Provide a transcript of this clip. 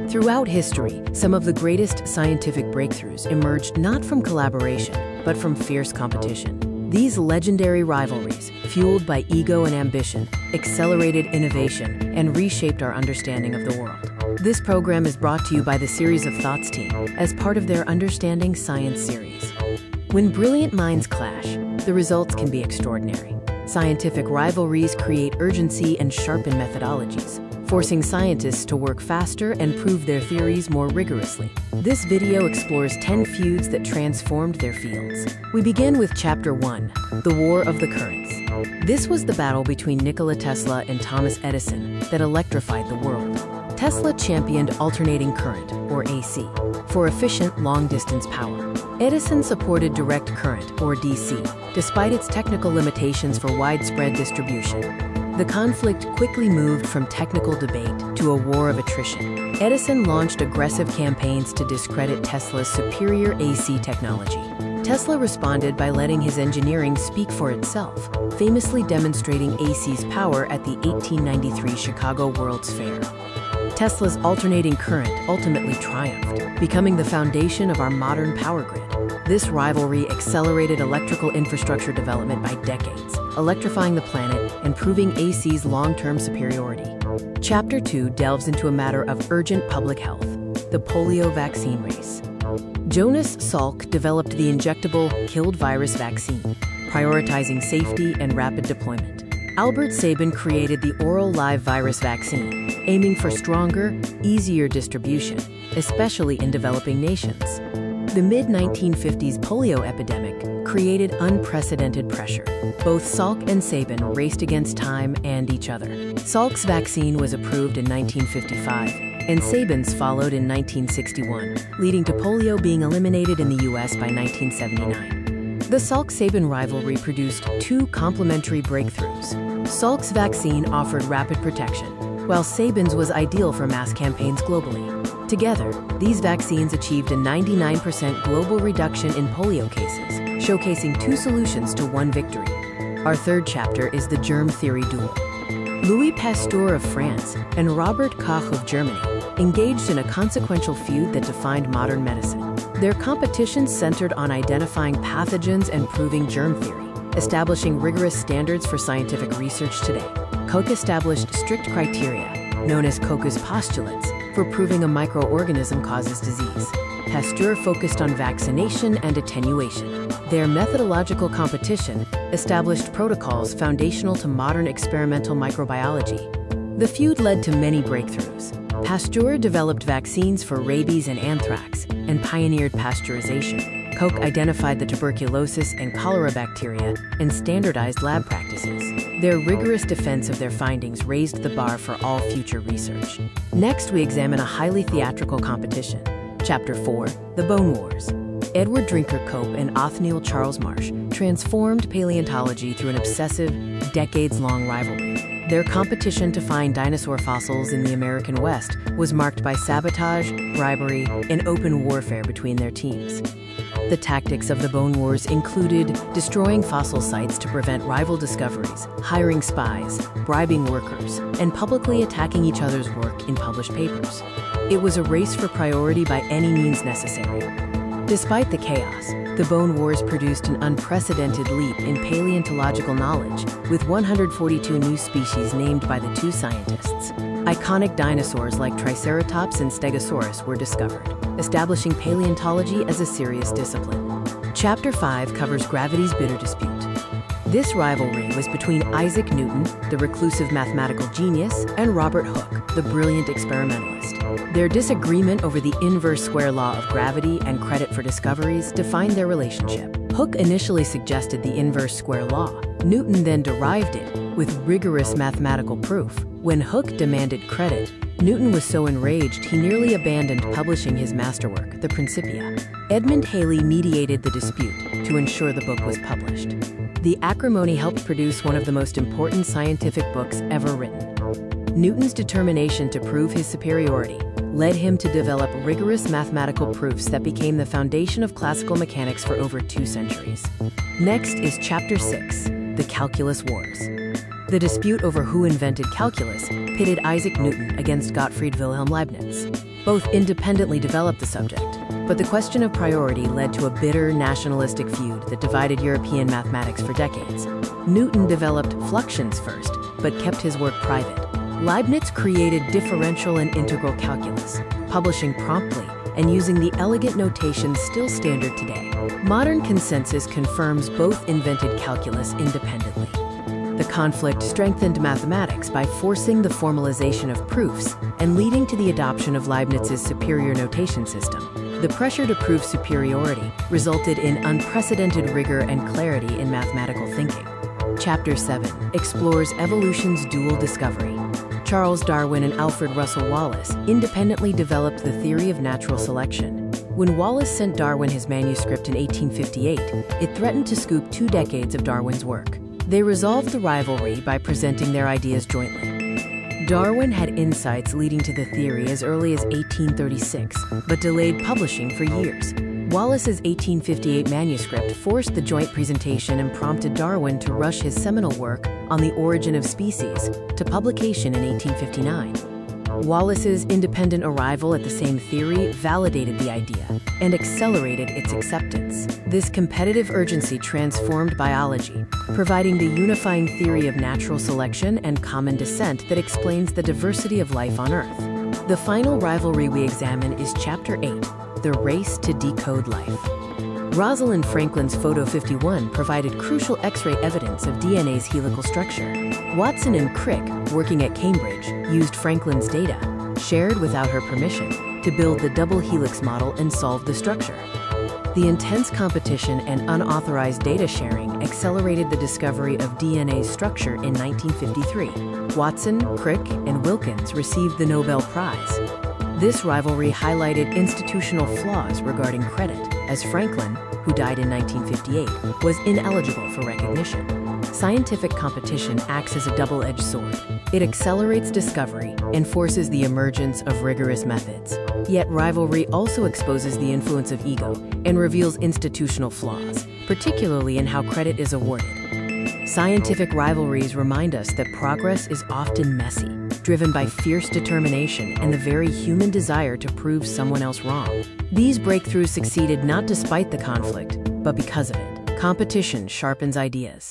Throughout history, some of the greatest scientific breakthroughs emerged not from collaboration, but from fierce competition. These legendary rivalries, fueled by ego and ambition, accelerated innovation and reshaped our understanding of the world. This program is brought to you by the Series of Thoughts team as part of their Understanding Science series. When brilliant minds clash, the results can be extraordinary. Scientific rivalries create urgency and sharpen methodologies, forcing scientists to work faster and prove their theories more rigorously. This video explores 10 feuds that transformed their fields. We begin with Chapter 1, The War of the Currents. This was the battle between Nikola Tesla and Thomas Edison that electrified the world. Tesla championed alternating current, or AC, for efficient long-distance power. Edison supported direct current, or DC, despite its technical limitations for widespread distribution. The conflict quickly moved from technical debate to a war of attrition. Edison launched aggressive campaigns to discredit Tesla's superior AC technology. Tesla responded by letting his engineering speak for itself, famously demonstrating AC's power at the 1893 Chicago World's Fair. Tesla's alternating current ultimately triumphed, becoming the foundation of our modern power grid. This rivalry accelerated electrical infrastructure development by decades, electrifying the planet and proving AC's long-term superiority. Chapter 2 delves into a matter of urgent public health, the polio vaccine race. Jonas Salk developed the injectable killed virus vaccine, prioritizing safety and rapid deployment. Albert Sabin created the oral live virus vaccine, aiming for stronger, easier distribution, especially in developing nations. The mid-1950s polio epidemic created unprecedented pressure. Both Salk and Sabin raced against time and each other. Salk's vaccine was approved in 1955, and Sabin's followed in 1961, leading to polio being eliminated in the US by 1979. The Salk-Sabin rivalry produced two complementary breakthroughs. Salk's vaccine offered rapid protection, while Sabin's was ideal for mass campaigns globally. Together, these vaccines achieved a 99% global reduction in polio cases, showcasing two solutions to one victory. Our third chapter is the germ theory duel. Louis Pasteur of France and Robert Koch of Germany engaged in a consequential feud that defined modern medicine. Their competition centered on identifying pathogens and proving germ theory, establishing rigorous standards for scientific research today. Koch established strict criteria, known as Koch's postulates, for proving a microorganism causes disease. Pasteur focused on vaccination and attenuation. Their methodological competition established protocols foundational to modern experimental microbiology. The feud led to many breakthroughs. Pasteur developed vaccines for rabies and anthrax, and pioneered pasteurization. Koch identified the tuberculosis and cholera bacteria and standardized lab practices. Their rigorous defense of their findings raised the bar for all future research. Next, we examine a highly theatrical competition. Chapter 4, The Bone Wars. Edward Drinker Cope and Othniel Charles Marsh transformed paleontology through an obsessive, decades-long rivalry. Their competition to find dinosaur fossils in the American West was marked by sabotage, bribery, and open warfare between their teams. The tactics of the Bone Wars included destroying fossil sites to prevent rival discoveries, hiring spies, bribing workers, and publicly attacking each other's work in published papers. It was a race for priority by any means necessary. Despite the chaos, the Bone Wars produced an unprecedented leap in paleontological knowledge, with 142 new species named by the two scientists. Iconic dinosaurs like Triceratops and Stegosaurus were discovered, establishing paleontology as a serious discipline. Chapter 5 covers gravity's bitter dispute. This rivalry was between Isaac Newton, the reclusive mathematical genius, and Robert Hooke, the brilliant experimentalist. Their disagreement over the inverse square law of gravity and credit for discoveries defined their relationship. Hooke initially suggested the inverse square law. Newton then derived it with rigorous mathematical proof. When Hooke demanded credit, Newton was so enraged he nearly abandoned publishing his masterwork, the Principia. Edmund Halley mediated the dispute to ensure the book was published. The acrimony helped produce one of the most important scientific books ever written. Newton's determination to prove his superiority led him to develop rigorous mathematical proofs that became the foundation of classical mechanics for over 2 centuries. Next is Chapter 6, The Calculus Wars. The dispute over who invented calculus pitted Isaac Newton against Gottfried Wilhelm Leibniz. Both independently developed the subject, but the question of priority led to a bitter nationalistic feud that divided European mathematics for decades. Newton developed fluxions first, but kept his work private. Leibniz created differential and integral calculus, publishing promptly and using the elegant notation still standard today. Modern consensus confirms both invented calculus independently. The conflict strengthened mathematics by forcing the formalization of proofs and leading to the adoption of Leibniz's superior notation system. The pressure to prove superiority resulted in unprecedented rigor and clarity in mathematical thinking. Chapter 7 explores evolution's dual discovery. Charles Darwin and Alfred Russel Wallace independently developed the theory of natural selection. When Wallace sent Darwin his manuscript in 1858, it threatened to scoop 2 decades of Darwin's work. They resolved the rivalry by presenting their ideas jointly. Darwin had insights leading to the theory as early as 1836, but delayed publishing for years. Wallace's 1858 manuscript forced the joint presentation and prompted Darwin to rush his seminal work on the origin of species to publication in 1859. Wallace's independent arrival at the same theory validated the idea and accelerated its acceptance. This competitive urgency transformed biology, providing the unifying theory of natural selection and common descent that explains the diversity of life on Earth. The final rivalry we examine is Chapter 8, The Race to Decode Life. Rosalind Franklin's Photo 51 provided crucial X-ray evidence of DNA's helical structure. Watson and Crick, working at Cambridge, used Franklin's data, shared without her permission, to build the double helix model and solve the structure. The intense competition and unauthorized data sharing accelerated the discovery of DNA's structure in 1953. Watson, Crick, and Wilkins received the Nobel Prize. This rivalry highlighted institutional flaws regarding credit, as Franklin, who died in 1958, was ineligible for recognition. Scientific competition acts as a double-edged sword. It accelerates discovery and forces the emergence of rigorous methods. Yet rivalry also exposes the influence of ego and reveals institutional flaws, particularly in how credit is awarded. Scientific rivalries remind us that progress is often messy, driven by fierce determination and the very human desire to prove someone else wrong. These breakthroughs succeeded not despite the conflict, but because of it. Competition sharpens ideas.